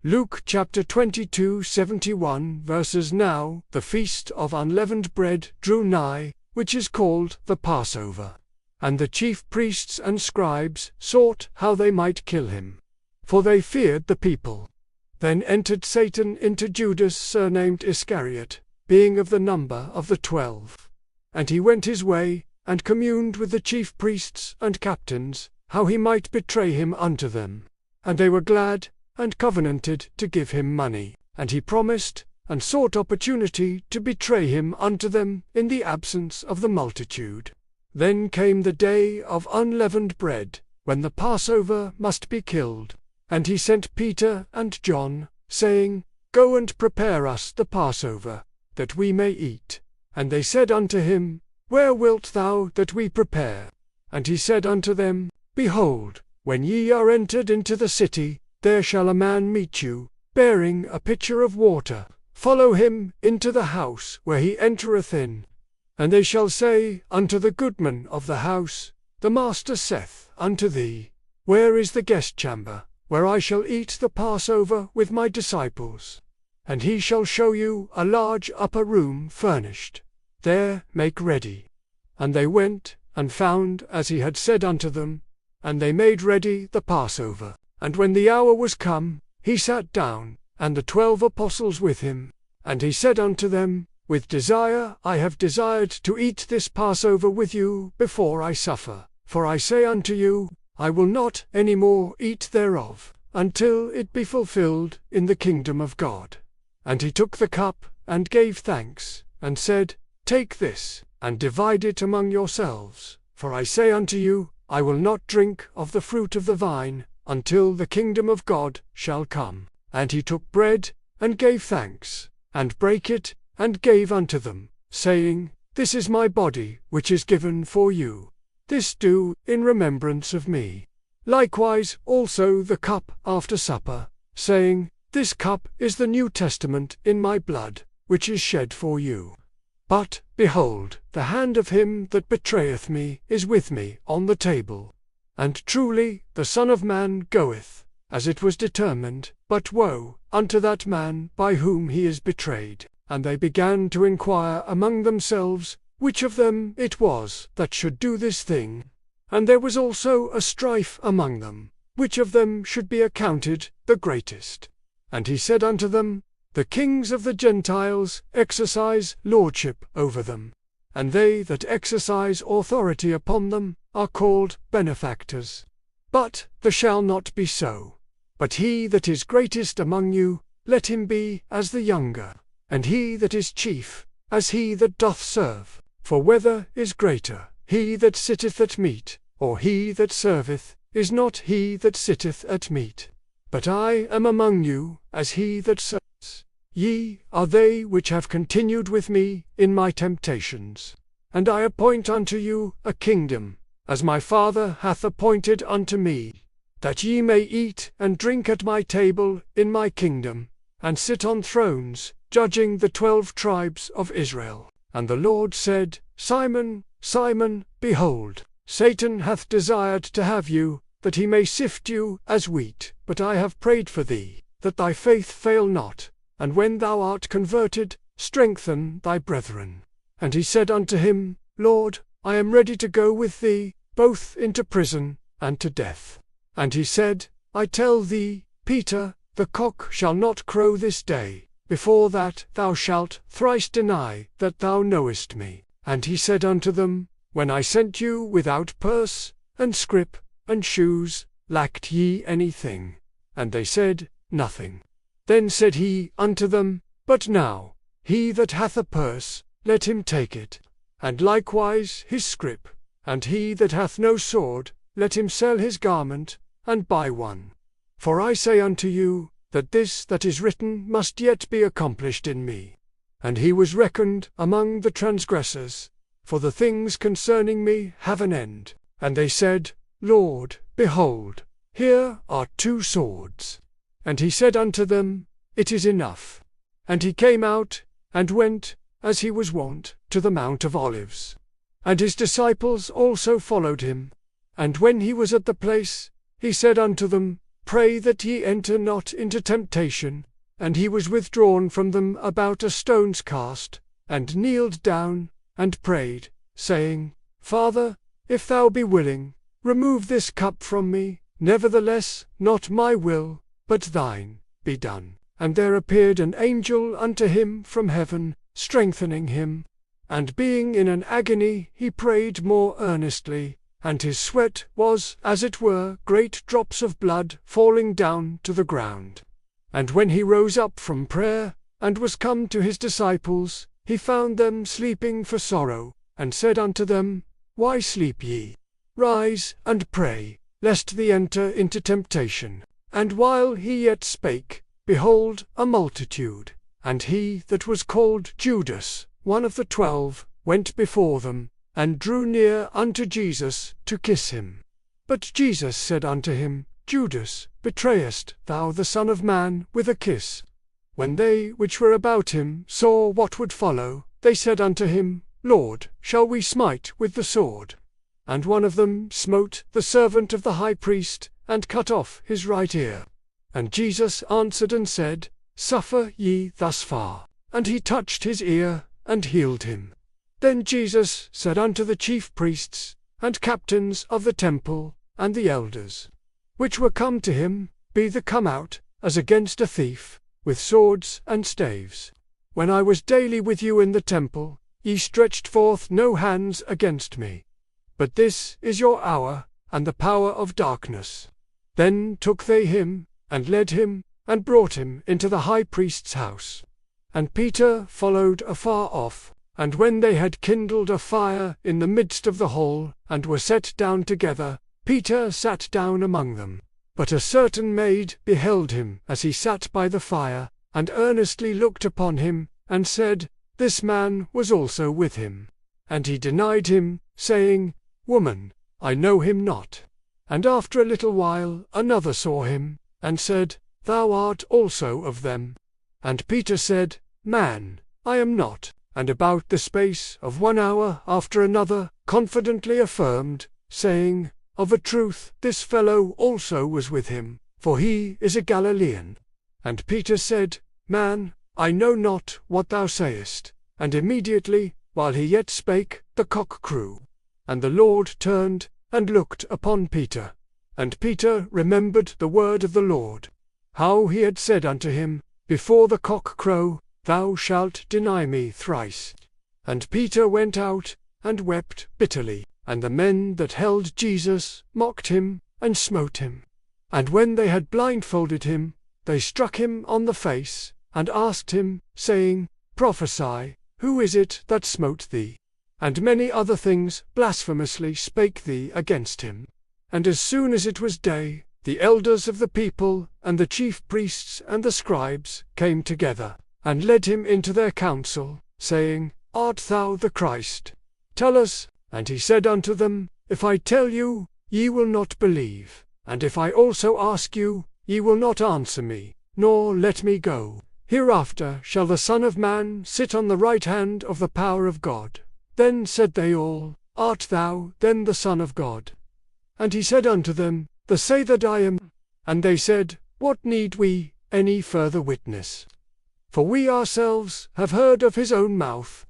Luke chapter 22:71 verses. Now the feast of unleavened bread drew nigh, which is called the Passover. And the chief priests and scribes sought how they might kill him, for they feared the people. Then entered Satan into Judas surnamed Iscariot, being of the number of the 12. And he went his way, and communed with the chief priests and captains, how he might betray him unto them. And they were glad, and covenanted to give him money. And he promised, and sought opportunity to betray him unto them in the absence of the multitude. Then came the day of unleavened bread, when the Passover must be killed. And he sent Peter and John, saying, Go and prepare us the Passover, that we may eat. And they said unto him, Where wilt thou that we prepare? And he said unto them, Behold, when ye are entered into the city, there shall a man meet you, bearing a pitcher of water. Follow him into the house where he entereth in. And they shall say unto the goodman of the house, The master saith unto thee, Where is the guest chamber, where I shall eat the Passover with my disciples? And he shall show you a large upper room furnished. There make ready. And they went, and found as he had said unto them, and they made ready the Passover. And when the hour was come, he sat down, and the 12 apostles with him. And he said unto them, With desire I have desired to eat this Passover with you before I suffer. For I say unto you, I will not any more eat thereof, until it be fulfilled in the kingdom of God. And he took the cup, and gave thanks, and said, Take this, and divide it among yourselves. For I say unto you, I will not drink of the fruit of the vine, until the kingdom of God shall come. And he took bread, and gave thanks, and brake it, and gave unto them, saying, This is my body, which is given for you. This do in remembrance of me. Likewise also the cup after supper, saying, This cup is the New Testament in my blood, which is shed for you. But, behold, the hand of him that betrayeth me is with me on the table. And truly the Son of Man goeth, as it was determined, but woe unto that man by whom he is betrayed. And they began to inquire among themselves, which of them it was that should do this thing. And there was also a strife among them, which of them should be accounted the greatest. And he said unto them, The kings of the Gentiles exercise lordship over them, and they that exercise authority upon them are called benefactors. But this shall not be so. But he that is greatest among you, let him be as the younger, and he that is chief, as he that doth serve. For whether is greater, he that sitteth at meat, or he that serveth, is not he that sitteth at meat. But I am among you as he that serves. Ye are they which have continued with me in my temptations. And I appoint unto you a kingdom, as my Father hath appointed unto me, that ye may eat and drink at my table in my kingdom, and sit on thrones, judging the 12 tribes of Israel. And the Lord said, Simon, Simon, behold, Satan hath desired to have you, that he may sift you as wheat. But I have prayed for thee, that thy faith fail not, and when thou art converted, strengthen thy brethren. And he said unto him, Lord, I am ready to go with thee, both into prison, and to death. And he said, I tell thee, Peter, the cock shall not crow this day, before that thou shalt thrice deny that thou knowest me. And he said unto them, When I sent you without purse, and scrip, and shoes, lacked ye anything? And they said, Nothing. Then said he unto them, But now, he that hath a purse, let him take it, and likewise his scrip, and he that hath no sword, let him sell his garment, and buy one. For I say unto you, that this that is written must yet be accomplished in me. And he was reckoned among the transgressors, for the things concerning me have an end. And they said, Lord, behold, here are 2 swords. And he said unto them, It is enough. And he came out, and went, as he was wont, to the Mount of Olives. And his disciples also followed him. And when he was at the place, he said unto them, Pray that ye enter not into temptation. And he was withdrawn from them about a stone's cast, and kneeled down, and prayed, saying, Father, if thou be willing, remove this cup from me, nevertheless, not my will, but thine, be done. And there appeared an angel unto him from heaven, strengthening him. And being in an agony, he prayed more earnestly, and his sweat was, as it were, great drops of blood falling down to the ground. And when he rose up from prayer, and was come to his disciples, he found them sleeping for sorrow, and said unto them, Why sleep ye? Rise, and pray, lest ye enter into temptation. And while he yet spake, behold, a multitude, and he that was called Judas, one of the 12, went before them, and drew near unto Jesus to kiss him. But Jesus said unto him, Judas, betrayest thou the Son of Man with a kiss? When they which were about him saw what would follow, they said unto him, Lord, shall we smite with the sword? And one of them smote the servant of the high priest, and cut off his right ear. And Jesus answered and said, Suffer ye thus far. And he touched his ear, and healed him. Then Jesus said unto the chief priests, and captains of the temple, and the elders, which were come to him, Be the come out, as against a thief, with swords and staves. When I was daily with you in the temple, ye stretched forth no hands against me. But this is your hour, and the power of darkness. Then took they him, and led him, and brought him into the high priest's house. And Peter followed afar off. And when they had kindled a fire in the midst of the hall, and were set down together, Peter sat down among them. But a certain maid beheld him as he sat by the fire, and earnestly looked upon him, and said, This man was also with him. And he denied him, saying, Woman, I know him not. And after a little while another saw him, and said, Thou art also of them. And Peter said, Man, I am not. And about the space of 1 hour after another confidently affirmed, saying, Of a truth this fellow also was with him, for he is a Galilean. And Peter said, Man, I know not what thou sayest. And immediately, while he yet spake, the cock crew. And the Lord turned, and looked upon Peter. And Peter remembered the word of the Lord, how he had said unto him, Before the cock crow, thou shalt deny me thrice. And Peter went out, and wept bitterly. And the men that held Jesus mocked him, and smote him. And when they had blindfolded him, they struck him on the face, and asked him, saying, Prophesy, who is it that smote thee? And many other things blasphemously spake they against him. And as soon as it was day, the elders of the people, and the chief priests and the scribes, came together, and led him into their council, saying, Art thou the Christ? Tell us. And he said unto them, If I tell you, ye will not believe, and if I also ask you, ye will not answer me, nor let me go. Hereafter shall the Son of Man sit on the right hand of the power of God. Then said they all, Art thou then the Son of God? And he said unto them, They say that I am. And they said, What need we any further witness? For we ourselves have heard of his own mouth,